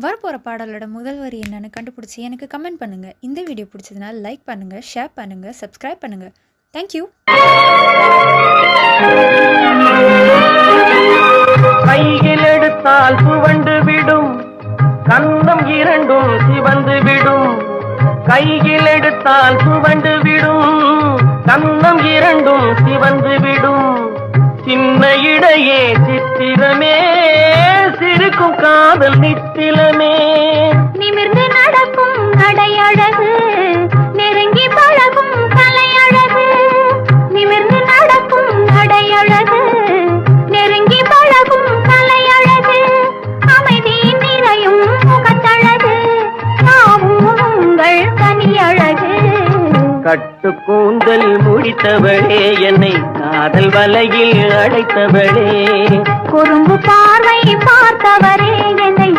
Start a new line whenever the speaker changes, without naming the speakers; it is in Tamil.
வரப்போகிற பாடலோட முதல் வரி என்னன்னு கண்டுபிடிச்சி எனக்கு கமெண்ட் பண்ணுங்கள். இந்த வீடியோ பிடிச்சதுனா லைக் பண்ணுங்கள், ஷேர் பண்ணுங்கள், சப்ஸ்கிரைப் பண்ணுங்கள். தேங்க்யூ.
கையில் எடுத்தால் சுவண்டு விடும், கன்னம் இரண்டும் சிவந்து விடும். கையில் எடுத்தால் சுவண்டு விடும், கன்னம் இரண்டும் சிவந்து விடும். சின்ன இடையே சித்திரமே, சிரிக்கும் காதல் நித்திலமே.
நிமிர்ந்து நடக்கும் நடையழகு, நெருங்கி பழகும் கலையழகு. நிமிர்ந்து நடக்கும் நடையழகு, நெருங்கி பழகும் கலையழகு. அமைதி நிறையும் முகத்தழகு, யாவும் உங்கள் கனியழகு.
கட்டு கூந்தல் முடித்தவளே, என்னை காதல் வலையில் அடைத்தவளே.
குறும்பு பார்வை பார்த்தவரே, என்னை